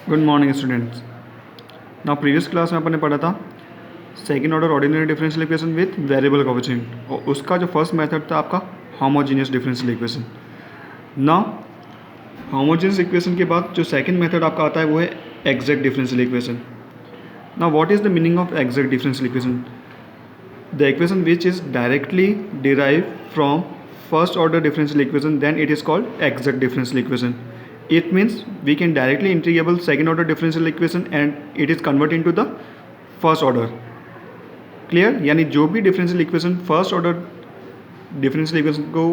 Good morning students. ना previous class में अपन ने पढ़ा था second order ordinary differential equation with variable coefficient, और उसका जो फर्स्ट मेथड था आपका होमोजेनियस डिफरेंशियल इक्वेशन। ना होमोजेनियस इक्वेशन के बाद जो सेकंड मेथड आपका आता है वो है एग्जैक्ट डिफरेंशियल इक्वेशन। ना what is the meaning of exact differential equation? The equation which is directly derive from first order differential equation, then it is called exact differential equation. It means we can directly integrable second order differential equation and it is converted into the first order. Clear? यानी जो भी differential equation first order differential equation को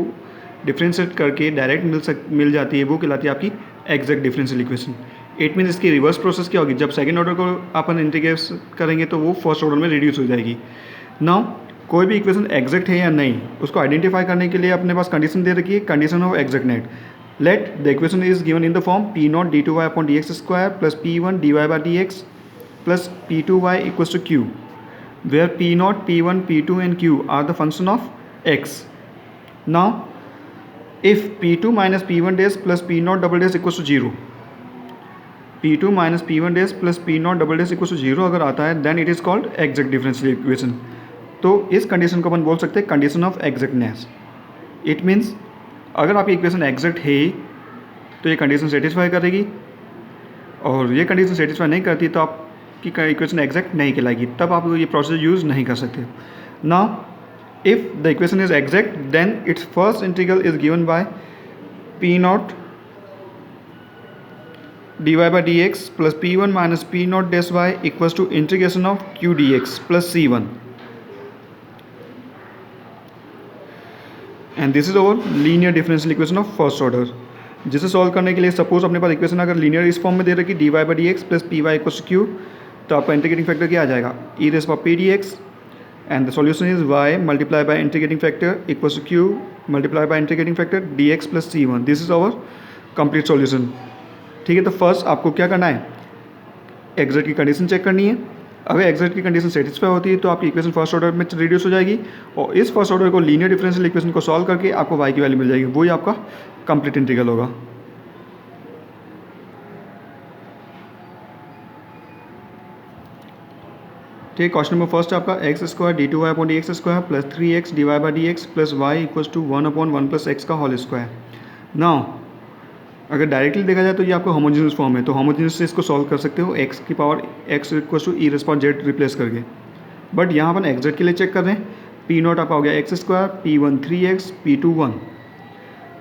differentiate करके direct मिल जाती है वो कहलाती है आपकी exact differential equation. It mean इसकी रिवर्स प्रोसेस क्या होगी? जब सेकेंड ऑर्डर को अपन इंटीग्रेट करेंगे तो वो फर्स्ट ऑर्डर में रिड्यूस हो जाएगी। नाउ कोई भी इक्वेशन एग्जैक्ट है या नहीं उसको आइडेंटिफाई करने के लिए अपने पास कंडीशन दे रखी है, condition of exactness. Let the equation is given in the form p not d two y upon d x square plus p one d y by d x plus p two y equals to q, where p0, p1, p2 and q are the function of x. Now if p2 minus p1 dash plus p0 double dash equals to 0, p2 minus p1 dash plus p0 double dash equals to 0 अगर आता है then it is called exact differential equation. तो इस condition को अपन बोल सकते हैं condition of exactness. It means अगर आपकी इक्वेशन एग्जैक्ट है तो ये कंडीशन सेटिस्फाई करेगी, और ये कंडीशन सेटिस्फाई नहीं करती तो आप की इक्वेशन एग्जैक्ट नहीं कहलाएगी, तब आप ये प्रोसेस यूज़ नहीं कर सकते। Now if the equation is exact then its first integral is given by p not d y by d x plus p one minus p not dash y equals to integration of q d x plus c one, and this is over linear differential equation of first order. जिसे solve करने के लिए suppose अपने पास equation अगर linear इस form में दे रखी d y by d x plus p y equals to q, तो आपका इंटीग्रेटिंग फैक्टर क्या आ जाएगा? E raise power p d x, and the solution is y multiply by integrating factor equals to q multiply by integrating factor d x plus c one. This is our complete solution. ठीक है, तो first आपको क्या करना है? Exact की condition check करनी है। अगर एग्जैक्ट की कंडीशन सेटिस्फाई होती है तो आपकी इक्वेशन फर्स्ट ऑर्डर में रिड्यूस हो जाएगी, और इस फर्स्ट ऑर्डर को लीनियर डिफरेंशियल इक्वेशन को सॉल्व करके आपको वाई की वैल्यू मिल जाएगी, वही आपका कंप्लीट इंटीग्रल होगा। ठीक, क्वेश्चन नंबर फर्स्ट आपका x square d two y upon d x square plus three x d y by d x plus y equals to one upon one plus x का whole square. Now अगर directly देखा जाए तो ये आपका homogeneous form है, तो homogeneous से इसको सॉल्व कर सकते हो एक्स की power x equals to e raise power z replace करके। बट यहाँ अपन एग्जैक्ट के लिए चेक कर रहे हैं। पी नॉट आपका हो गया x square, p one three x, p two one,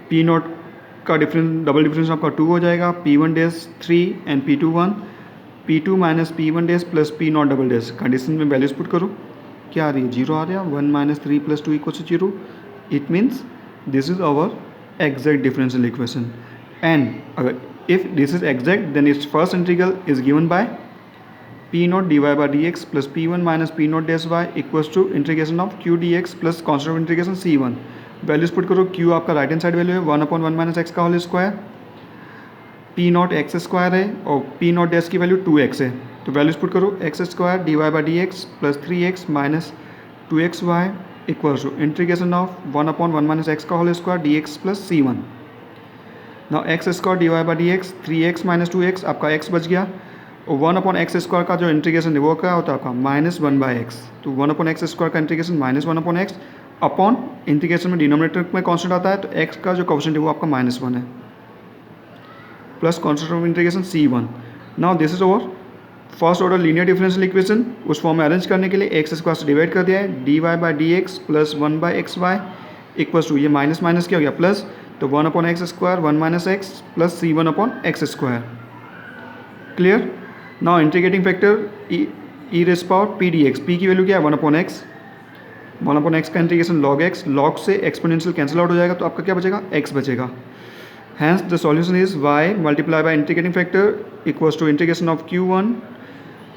p nought का डिफरेंस डबल डिफरेंस आपका टू हो जाएगा, p one dash three and p two one, p two minus p one dash plus p nought double dash. Condition में values put करो, क्या आ रही है? जीरो आ रहा है। One minus three plus two equals to zero. It means this is our exact differential equation, and अगर if this is exact then its first integral is given by p not d y by d x plus p one minus p not dash y equals to integration of q d x plus constant of integration c one. Values put करो, q आपका right hand side value है one upon one minus x का whole square, p naught x square है और P not डेस की value to x है, तो values put करो x square d y by d x plus three x minus two x y equals to integration of one upon one minus x का whole square d x plus c one. Now x square d y by d x, three x minus two x आपका x बच गया, और one upon x square का जो integration है वो क्या होता है आपका माइनस वन बाई एक्स, तो वन अपॉन एक्स स्क्वायर का integration minus one upon x upon integration में डिनोमिनेटर में कांस्टेंट आता है तो एक्स का जो कोएफिशिएंट है वो आपका माइनस वन है, plus constant of integration c one. Now this is over first order linear differential equation. उस फॉर्म में अरेंज करने के लिए एक्स स्क्वायर से डिवाइड कर दिया है, d y by d x plus one by x y equals to ये माइनस माइनस क्या हो गया प्लस, तो one upon x square one minus x plus c one upon x square. Clear? Now integrating factor e raise power p d x, p की value क्या है one upon x, one upon x का integration log x, log से exponential cancel out हो जाएगा तो आपका क्या बचेगा? एक्स बचेगा। Hence the solution is y multiply by integrating factor equals to integration of q one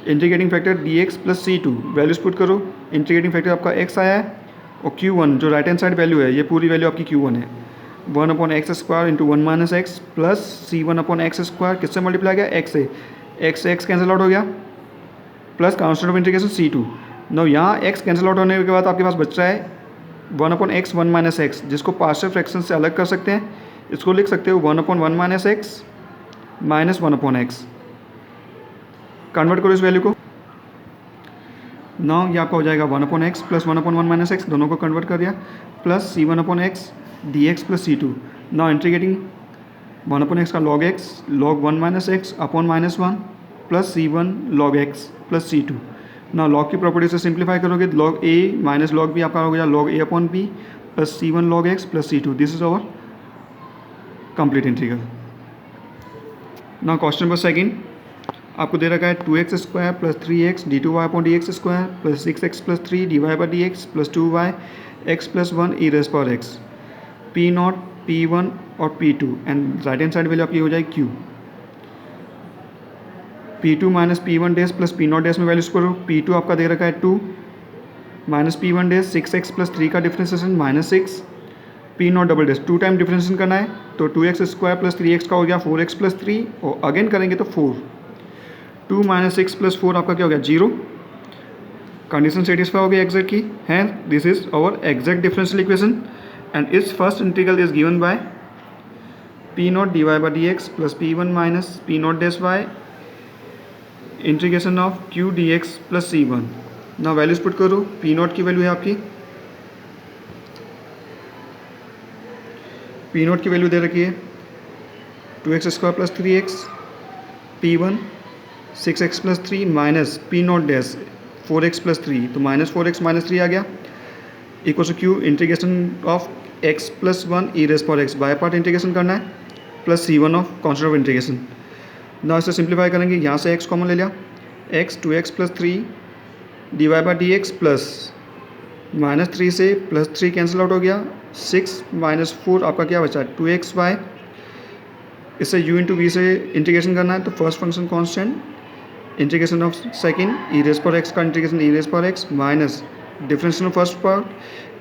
integrating factor d x plus c two. Values put करो, integrating factor आपका एक्स आया है और क्यू वन जो राइट हैंड साइड वैल्यू है ये पूरी value आपकी क्यू वन है, one upon x square into one minus x plus c one upon x square, किससे मल्टीप्लाई गया? एक्स से, एक्स एक्स कैंसिल आउट हो गया plus constant of integration c two. No यहाँ एक्स कैंसिल आउट होने के बाद आपके पास बच रहा है one upon x one minus x, जिसको पार्शियल फ्रैक्शन से अलग कर सकते हैं। इसको लिख सकते हो one upon one minus x minus one upon x, convert करो इस वैल्यू को। नाउ ये आपका हो जाएगा 1/x प्लस 1/1 - x, दोनों को कन्वर्ट कर दिया, plus c1/x dx plus c2। Now integrating 1/x का log x log 1 - x upon -1 plus c1 log x plus c2। Now log की प्रॉपर्टी से सिंप्लीफाई करोगे, log a minus log b आपका हो गया log a अपॉन b plus c1 log x plus c2। This is our complete integral. Now question number second, आपको दे रखा है 2x² plus 3x d2y/dx² plus 6x plus 3 dy/dx plus 2y x plus 1 e⁻x p0 p1 और p2 and right hand side value आपकी हो जाएगी q। p2 minus p1 dash plus p0 days में values करो। p2 आपका दे रखा है 2 minus p1 days 6x plus 3 का differentiation -6 p0 double days 2 time differentiation करना है तो 2x² प्लस 3x का हो गया 4x प्लस 3 और अगेन करेंगे तो 4। 2 माइनस 6 प्लस 4 आपका क्या हो गया 0। कंडीशन सेटिस्फाई हो गई एग्जैक्ट की है। This is our exact differential equation and is first integral is given by p0 dy/dx plus p1 minus p0 dash by integration of q dx plus c1। ना values put करो। p0 की value है आपकी, p0 की value दे रखी है 2x² plus 3x, p1 6x plus 3 minus p0 dash 4x plus 3 तो -4x minus 3 आ गया equal to q integration of x plus 1 e⁻x by part integration करना है plus c1 of constant of integration. ना इसे simplify करेंगे, यहाँ से x कॉमन ले लिया, x 2x plus 3 dy/dx plus -3 से प्लस 3 कैंसिल आउट हो गया 6 माइनस 4 आपका क्या बचा 2x/। इससे u इंटू वी से इंटीग्रेशन करना है तो first function constant integration of second e⁻x का integration e⁻x minus differentiation of first part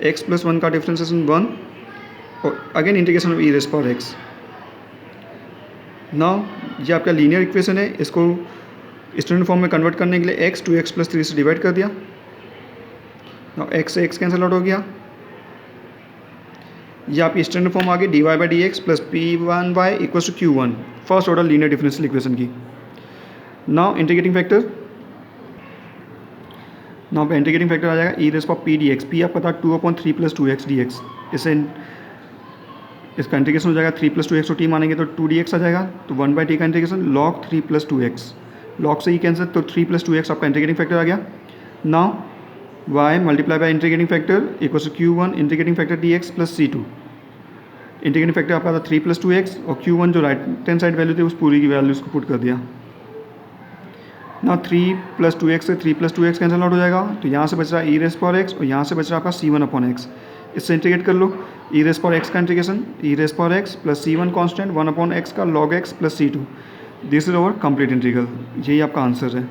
x plus 1 का डिफरेंशिएशन 1 और again integration of e⁻x। Now ये आपका लीनियर इक्वेशन है, इसको स्टैंडर्ड फॉर्म में कन्वर्ट करने के लिए x 2x प्लस 3 से डिवाइड कर दिया। नाउ x से x कैंसिल आउट हो गया, ये आपकी स्टैंडर्ड फॉर्म आ गई dy/dx plus p1y equals to q1 first order linear differential equation की। नाउ इंटीग्रेटिंग फैक्टर, नाउ पे इंटीग्रेटिंग फैक्टर आ जाएगा e⁻p dx। p आपका था 2/3 प्लस 2x dx, इसे इसका इंटीग्रेशन हो जाएगा 3 प्लस 2x को t मानेंगे तो 2dx आ जाएगा तो 1/t का integration log 3 plus 2x, log से ही कैंसिल तो 3 प्लस 2x आपका इंटीग्रेटिंग फैक्टर आ गया। Now y multiply by integrating factor equals to q1 integrating factor dx plus c2। Integrating factor आपका था 3 प्लस 2x और q1 जो राइट हैंड साइड वैल्यू थी उस पूरी की वैल्यू उसको पुट कर दिया। ना 3 प्लस 2x से 3 प्लस 2x कैंसिल आउट हो जाएगा तो यहाँ से बच रहा है e⁻x और यहाँ से बच रहा है आपका c1/x। इससे इंटीग्रेट कर लो e⁻x का integration e⁻x plus c1 constant 1/x का log x plus c2। This is our complete integral, यही आपका आंसर है।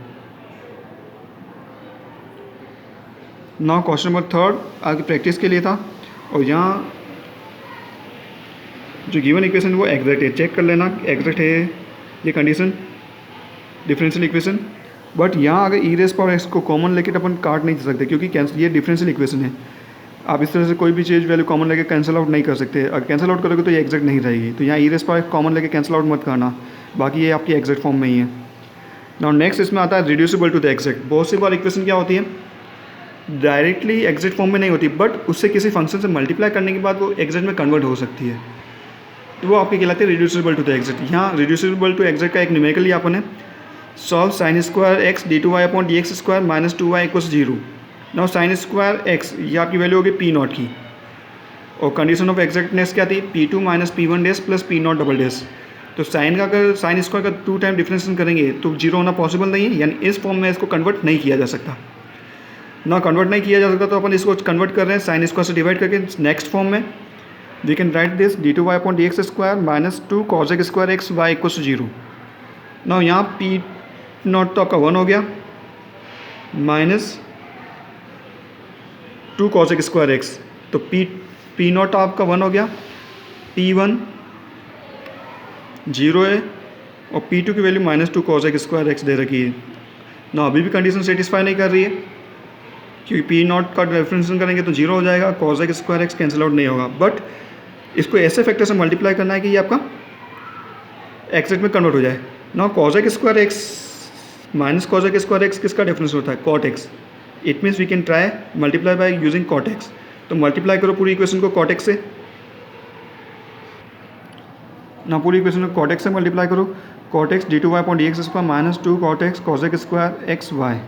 नाउ क्वेश्चन नंबर थर्ड आपकी प्रैक्टिस के लिए था और यहाँ जो गिवन इक्वेशन वो एग्जैक्ट है, चेक कर लेना एग्जैक्ट है ये कंडीशन डिफरेंशियल इक्वेशन। बट यहाँ अगर e⁻x को कॉमन लेके अपन काट नहीं सकते क्योंकि ये डिफरेंशियल इक्वेशन है। आप इस तरह से कोई भी चीज़ वैल्यू कॉमन लेके कैंसिल आउट नहीं कर सकते, अगर कैंसिल आउट करोगे तो ये एग्जैक्ट नहीं रहेगी। तो यहाँ e⁻x कॉमन लेके कैंसिल आउट मत करना, बाकी ये आपकी एग्जैक्ट फॉर्म में ही है। नाउ नेक्स्ट इसमें आता है रिड्यूसिबल टू द एग्जैक्ट। बहुत सी बार इक्वेशन क्या होती है डायरेक्टली एग्जैक्ट फॉर्म में नहीं होती बट उससे किसी फंक्शन से मल्टीप्लाई करने के बाद वो एग्जैक्ट में कन्वर्ट हो सकती है, तो वो आपकी कहलाती है रिड्यूसिबल टू द एग्जैक्ट। यहाँ रिड्यूसिबल टू एग्जैक्ट का एक न्यूमेरिकल लिया अपन ने, solve sin² x d2y/dx² minus 2y equals 0। Now sin² x ये आपकी वैल्यू होगी p0 की और कंडीशन ऑफ एग्जैक्टनेस क्या थी p2 minus p1 dash plus p0 double days. तो साइन का अगर sin² का 2 टाइम डिफरेंशिएशन करेंगे तो 0 होना पॉसिबल नहीं है, यानी इस फॉर्म में इसको कन्वर्ट नहीं किया जा सकता। ना कन्वर्ट नहीं किया जा सकता तो अपन इसको कन्वर्ट कर रहे हैं sin² से डिवाइड करके नेक्स्ट फॉर्म में we can write this d2y/dx² minus 2 cos² x y equals 0। Now यहाँ p0 तो आपका 1 हो गया माइनस 2 cos² x, तो p0 आपका 1 हो गया, p1 0 है और p2 की वैल्यू माइनस 2 cos² x दे रखी है। ना अभी भी कंडीशन सेटिस्फाई नहीं कर रही है क्योंकि p0 का डिफरेंशिएशन करेंगे तो 0 हो जाएगा, cos² x कैंसिल आउट नहीं होगा। बट इसको ऐसे फैक्टर से मल्टीप्लाई करना है कि ये आपका एग्जैक्ट में कन्वर्ट हो जाए। ना cos² x minus cos x square x किसका डिफरेंस होता है? Cot x. It means we can try multiply by using cot x. तो मल्टीप्लाई करो पूरी इक्वेशन को कॉट एक्स से. ना पूरी इक्वेशन को कॉट एक्स से मल्टीप्लाई करो. Cot x d two y upon d x square minus 2 cot x cos x square x y.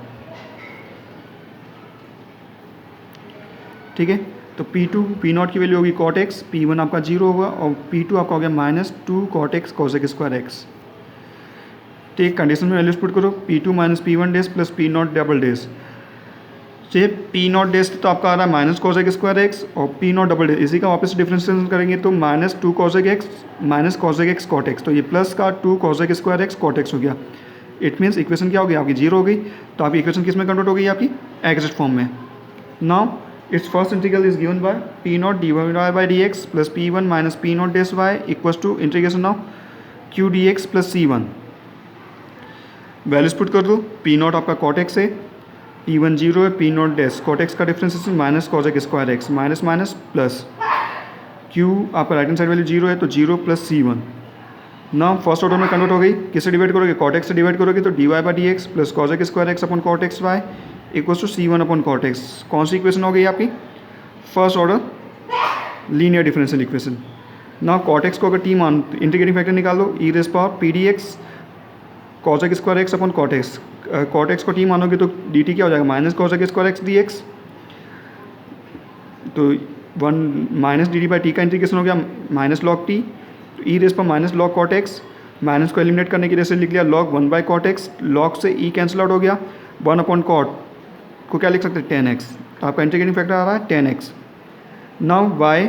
ठीक है. तो P2 P0 की वैल्यू होगी कॉट एक्स, P1 आपका 0 होगा और P2 आपका हो गया minus 2 cot x cos x square x. ठीक. कंडीशन में वैल्यूज पुट करो. P2 minus P1 dash plus P0 double dash. से P0 डेज तो आपका आ रहा है minus cos x square x और P0 डबल डेज इसी का वापस डिफरेंशिएशन करेंगे तो minus 2 cos x minus cos x cot x. तो ये प्लस का 2 cos x square x cot x हो गया. इट मीन्स इक्वेशन क्या हो गई आपकी? 0 हो गई. तो आपकी इक्वेशन किस में कन्वर्ट हो गई? आपकी एग्जैक्ट फॉर्म में. Now its first integral is given by P0 dy by dx plus P1 minus P0 dash y equals to integration of q dx plus C1. Values put कर दो. P0 आपका cot x है, P1 0 है, P0 dash cot x का differentiation minus cos x square x minus minus plus q आपका right hand side value 0 है तो 0 plus C1. ना फर्स्ट ऑर्डर में कन्वर्ट हो गई. किससे डिवाइड करोगे? cot x से डिवाइड करोगे तो dy by dx plus cos x square x upon cot x y equals to C1 upon cot x. कौन सी इक्वेशन हो गई आपकी? First order linear differential equation. ना कॉट एक्स को अगर टी मान इंटीग्रेटिंग फैक्टर निकाल लो e raise power p d x cos x square x upon cot x. Cot x को टी मानोगे तो डी टी क्या हो जाएगा? Minus cos x square x D x. तो 1 minus d d by t का इंटीग्रेशन हो गया माइनस लॉग टी. तो ई रेस पर minus log cot x. Minus को एलिमिनेट करने की वजह से लिख लिया log 1 by cot x. Log से ई कैंसिल आउट हो गया. 1 अपॉन कॉट को क्या लिख सकते हैं? 10x. तो आपका इंटीग्रेटिंग फैक्टर आ रहा है 10x. Now y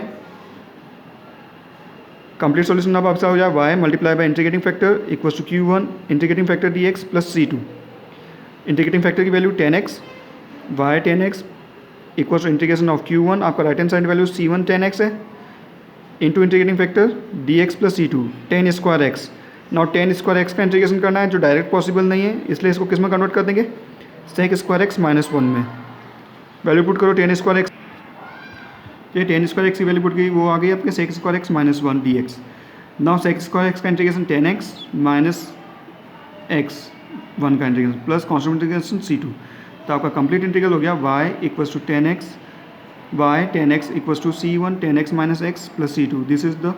complete solution अब आपसे हो जाए y multiply by integrating factor equals to q1 integrating factor dx plus c2. Integrating factor की value 10x y 10x equals to integration of q1 आपका right hand side value c1 10x है into integrating factor dx plus c2 10 square x. Now 10 square x का integration करना है जो direct possible नहीं है इसलिए इसको किस में कन्वर्ट कर देंगे? सेक स्क्वायर एक्स माइनस 1 में. वैल्यू पुट करो 10 स्क्वायर एक्स. ये 10 स्क्वायर एक्स की वैल्यू पुट गई वो आ गई आपके sec square x minus 1 d x. Now sec square x का इंटीग्रेशन 10x माइनस एक्स 1 का integration plus constant integration C2. तो आपका कंप्लीट इंटीग्रल हो गया y equals to 10x y 10x equals to C1 10x minus x plus C2. This is the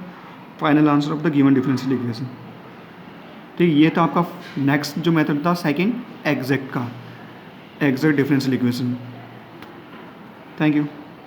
final answer of the given differential equation. ठीक. ये तो आपका next जो method था सेकेंड एग्जैक्ट का exact differential equation. Thank you.